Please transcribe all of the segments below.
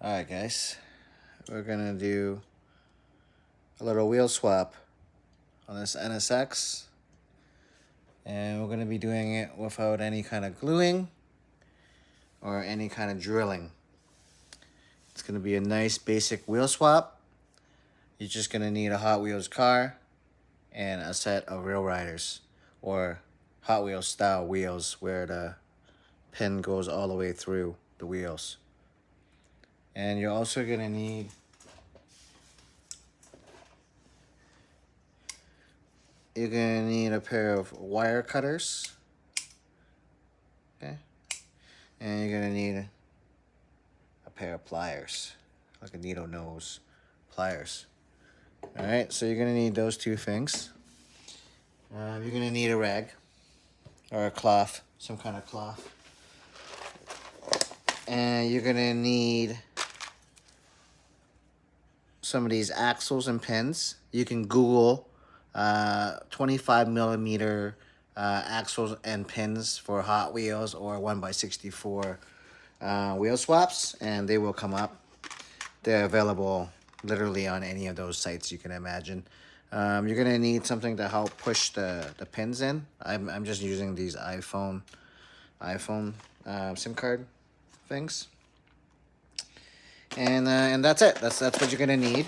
Alright guys, we're gonna do a little wheel swap on this NSX, and we're gonna be doing it without any kind of gluing or any kind of drilling. It's gonna be a nice basic wheel swap. You're just gonna need a Hot Wheels car and a set of Real Riders or Hot Wheels style wheels where the pin goes all the way through the wheels. And you're also gonna need a pair of wire cutters. Okay. And you're gonna need a pair of pliers, like a needle nose pliers. Alright, so you're gonna need those two things. You're gonna need a rag or a cloth, some kind of cloth. And you're gonna need some of these axles and pins. You can Google 25 millimeter axles and pins for Hot Wheels or 1x64 wheel swaps, and they will come up. They're available literally on any of those sites you can imagine. You're gonna need something to help push the pins in. I'm just using these iPhone SIM card things. And that's it. That's what you're gonna need.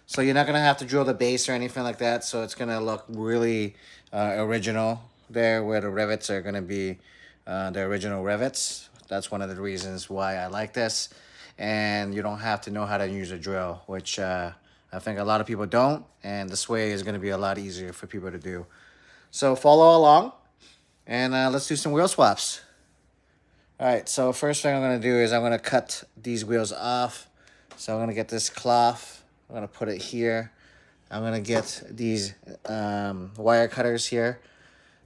So you're not gonna have to drill the base or anything like that. So it's gonna look really original there, where the rivets are gonna be the original rivets. That's one of the reasons why I like this. And you don't have to know how to use a drill, which I think a lot of people don't. And this way is gonna be a lot easier for people to do. So follow along, and let's do some wheel swaps. Alright, so first thing I'm going to do is I'm going to cut these wheels off. So I'm going to get this cloth. I'm going to put it here. I'm going to get these wire cutters here.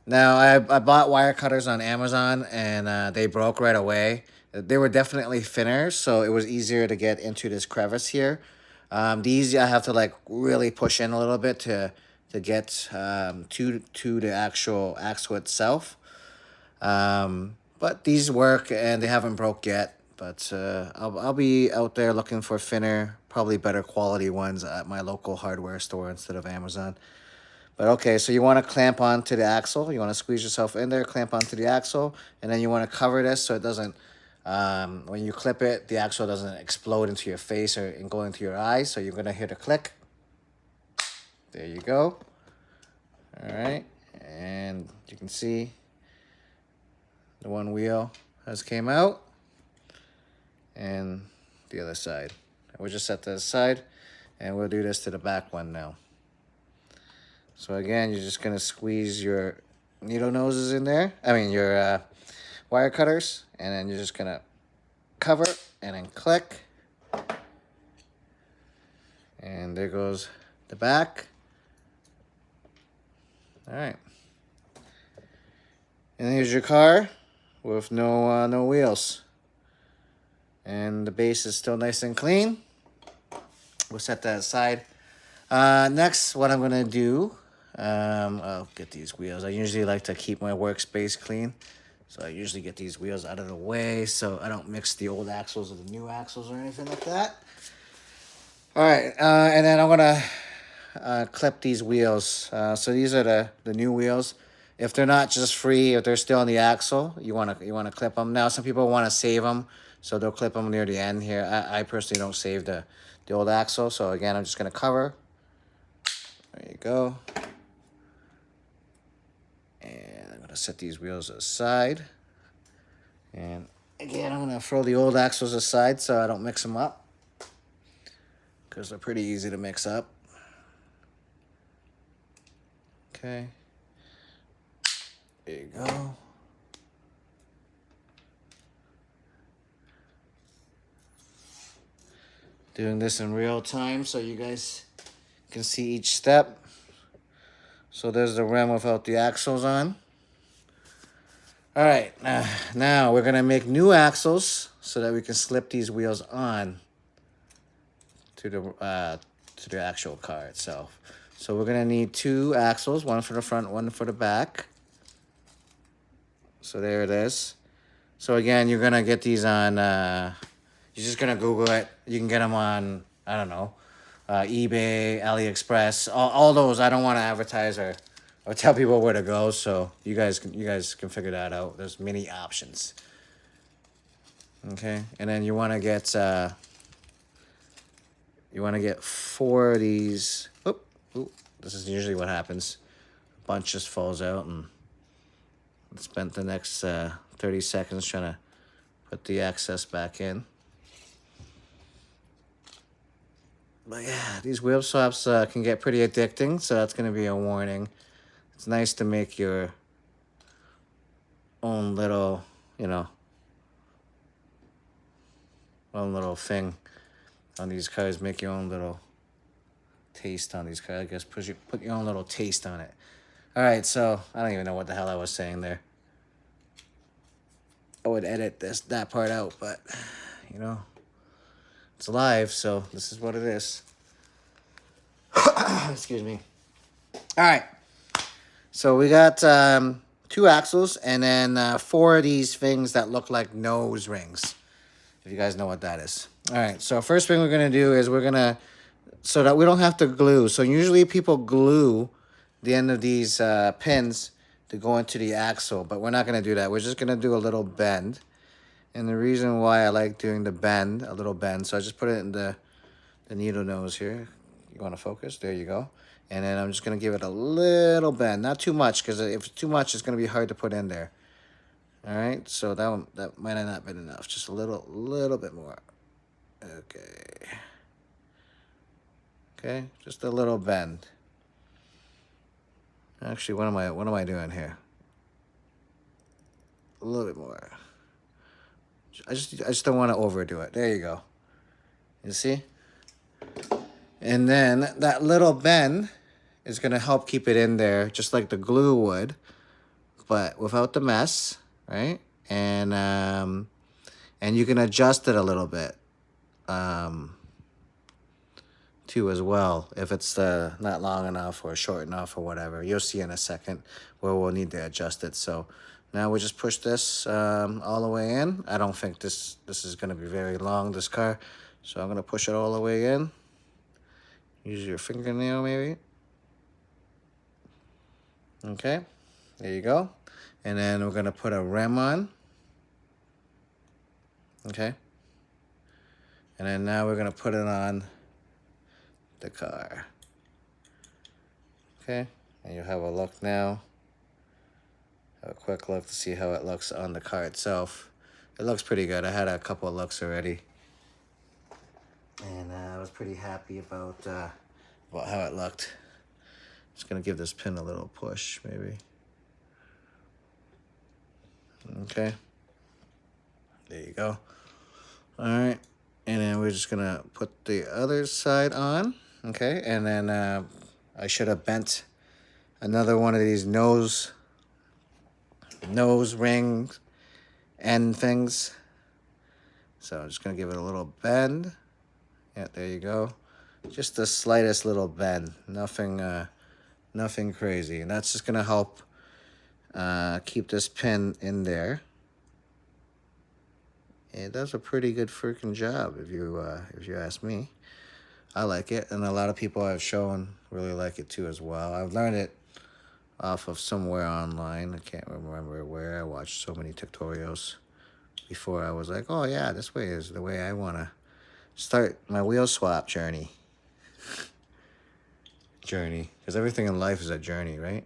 Now, I bought wire cutters on Amazon, and they broke right away. They were definitely thinner, so it was easier to get into this crevice here. These I have to like really push in a little bit to get to the actual axle itself. But these work, and they haven't broke yet. But I'll be out there looking for thinner, probably better quality ones at my local hardware store instead of Amazon. But okay, so you want to clamp onto the axle. You want to squeeze yourself in there, clamp onto the axle, and then you want to cover this so it doesn't, when you clip it, the axle doesn't explode into your face or and go into your eyes. So you're going to hear the click. There you go. All right, and you can see the one wheel has came out, and the other side. We'll just set that aside, and we'll do this to the back one now. So again, you're just gonna squeeze your needle noses in there. I mean your wire cutters, and then you're just gonna cover and then click. And there goes the back. All right. And here's your car with no wheels, and the base is still nice and clean. We'll set that aside. Next, what I'm gonna do, I'll get these wheels. I usually like to keep my workspace clean, so I usually get these wheels out of the way so I don't mix the old axles with the new axles or anything like that. All right, and then I'm gonna clip these wheels. So these are the new wheels. If they're not just free, if they're still on the axle, you wanna clip them. Now some people want to save them, so they'll clip them near the end here. I personally don't save the old axle, so again I'm just gonna cover. There you go. And I'm gonna set these wheels aside. And again I'm gonna throw the old axles aside so I don't mix them up, because they're pretty easy to mix up. Okay. There you go. Doing this in real time so you guys can see each step. So there's the rim without the axles on. All right, now we're gonna make new axles so that we can slip these wheels on to the actual car itself. So we're gonna need two axles, one for the front, one for the back. So there it is. So again, you're gonna get these on You're just gonna Google it. You can get them on, I don't know, eBay, AliExpress, all those. I don't want to advertise or tell people where to go, so you guys can figure that out. There's many options. Okay, and then you want to get 4 of these. Oop, oop. This is usually what happens. A bunch just falls out, and spent the next 30 seconds trying to put the excess back in. But yeah, these wheel swaps can get pretty addicting, so that's going to be a warning. It's nice to make your own little, own little thing on these cars. Make your own little taste on these cars. I guess put your own little taste on it. All right, so I don't even know what the hell I was saying there. I would edit that part out, but it's live, so this is what it is. Excuse me. All right. So we got 2 axles and then 4 of these things that look like nose rings. If you guys know what that is. All right. So first thing we're going to do is so that we don't have to glue. So usually people glue the end of these pins to go into the axle, but we're not going to do that. We're just going to do a little bend. And the reason why I like doing a little bend, so I just put it in the needle nose here. You want to focus? There you go. And then I'm just going to give it a little bend. Not too much, because if it's too much, it's going to be hard to put in there. All right, so that might have not been enough. Just a little bit more. Okay, just a little bend. Actually, what am I doing here? A little bit more. I just don't want to overdo it. There you go. You see? And then that little bend is going to help keep it in there, just like the glue would, but without the mess, right? And you can adjust it a little bit, too, as well, if it's not long enough or short enough or whatever. You'll see in a second where we'll need to adjust it. So now we just push this all the way in. I don't think this is going to be very long, this car, so I'm going to push it all the way in. Use your fingernail, maybe. Okay, there you go. And then we're going to put a rim on. Okay. And then now we're going to put it on the car. Okay, and you have a look now. Have a quick look to see how it looks on the car itself. It looks pretty good. I had a couple of looks already. And I was pretty happy about how it looked. Just gonna give this pin a little push, maybe. Okay. There you go. All right. And then we're just gonna put the other side on. Okay. And then I should have bent another one of these nose rings end things. So I'm just gonna give it a little bend. Yeah, there you go. Just the slightest little bend. Nothing crazy. And that's just gonna help keep this pin in there. It does a pretty good freaking job, if you ask me. I like it, and a lot of people I've shown really like it too as well. I've learned it off of somewhere online. I can't remember where. I watched so many tutorials before I was like, oh yeah, this way is the way I want to start my wheel swap journey. Because everything in life is a journey, right?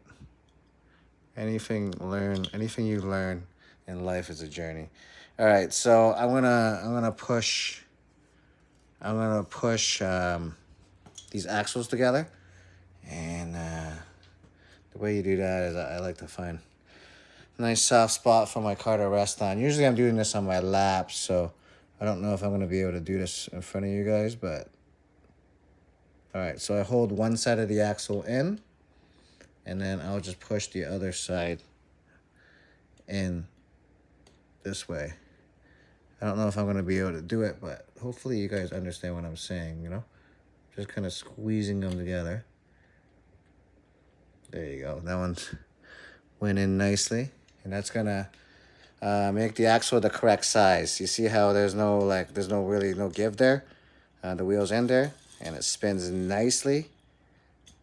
Anything you learn in life is a journey. All right, so I'm gonna push these axles together, and the way you do that is I like to find a nice soft spot for my car to rest on. Usually I'm doing this on my lap, so I don't know if I'm gonna be able to do this in front of you guys, but all right. So I hold one side of the axle in, and then I'll just push the other side in this way. I don't know if I'm going to be able to do it, but hopefully you guys understand what I'm saying, Just kind of squeezing them together. There you go. That one's went in nicely. And that's going to make the axle the correct size. You see how there's no really no give there? The wheel's in there, and it spins nicely.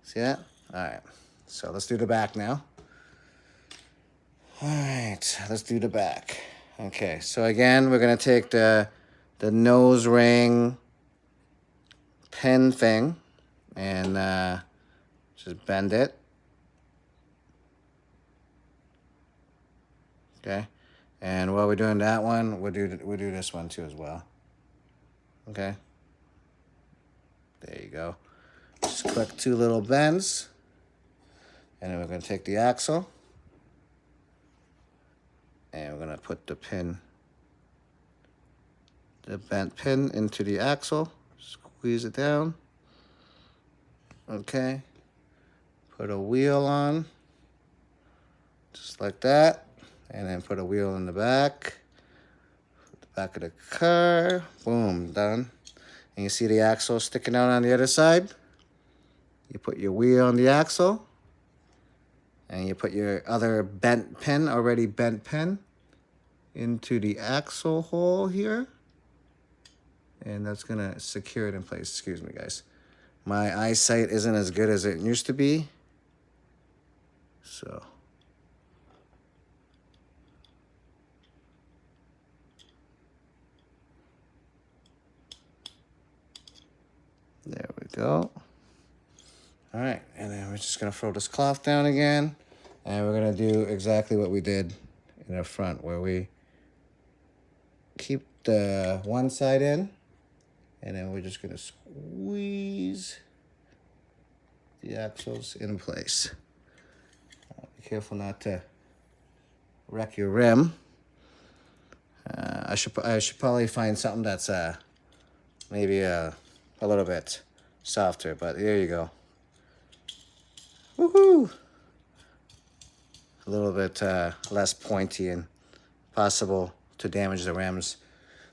See that? All right, so let's do the back now. All right, let's do the back. Okay, so again, we're gonna take the nose ring pin thing and just bend it. Okay, and while we're doing that one, we'll do this one too as well. Okay, there you go. Just click 2 little bends, and then we're gonna take the axle, and we're gonna put the bent pin into the axle. Squeeze it down. Okay, put a wheel on, just like that. And then put a wheel in the back. The back of the car. Boom, done. And you see the axle sticking out on the other side. You put your wheel on the axle. And you put your other already bent pin, into the axle hole here. And that's gonna secure it in place. Excuse me, guys. My eyesight isn't as good as it used to be. So. There we go. All right, and then we're just gonna throw this cloth down again, and we're gonna do exactly what we did in the front, where we keep the one side in, and then we're just gonna squeeze the axles in place. Be careful not to wreck your rim. I should probably find something that's maybe a little bit softer, but there you go. Woohoo! A little bit less pointy and possible to damage the rims.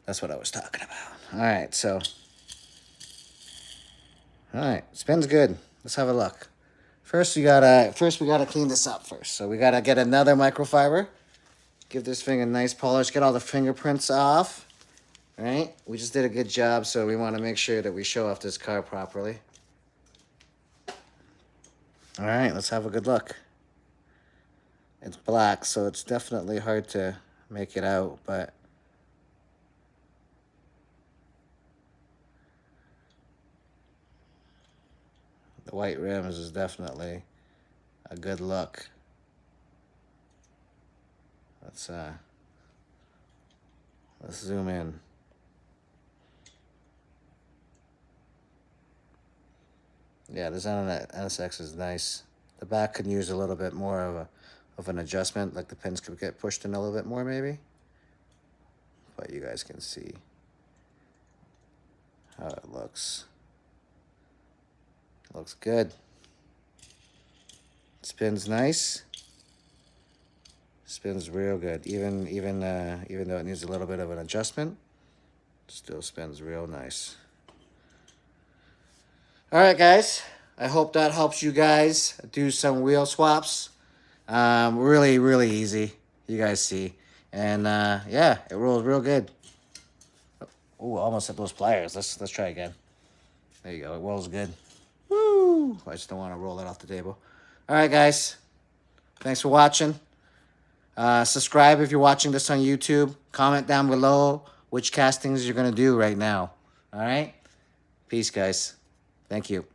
That's what I was talking about. All right, so. All right, spins good. Let's have a look. First we gotta clean this up first. So we gotta get another microfiber. Give this thing a nice polish. Get all the fingerprints off. Right? We just did a good job, so we want to make sure that we show off this car properly. All right, let's have a good look. It's black, so it's definitely hard to make it out, but the white rims is definitely a good look. Let's zoom in. Yeah, the design on that NSX is nice. The back could use a little bit more of an adjustment, like the pins could get pushed in a little bit more maybe. But you guys can see how it looks. It looks good. Spins nice. Spins real good. Even though it needs a little bit of an adjustment, still spins real nice. All right, guys. I hope that helps you guys do some wheel swaps. Really, really easy. You guys see. And yeah, it rolls real good. Oh, almost hit those pliers. Let's try again. There you go. It rolls good. Woo! I just don't want to roll it off the table. All right, guys. Thanks for watching. Subscribe if you're watching this on YouTube. Comment down below which castings you're going to do right now. All right? Peace, guys. Thank you.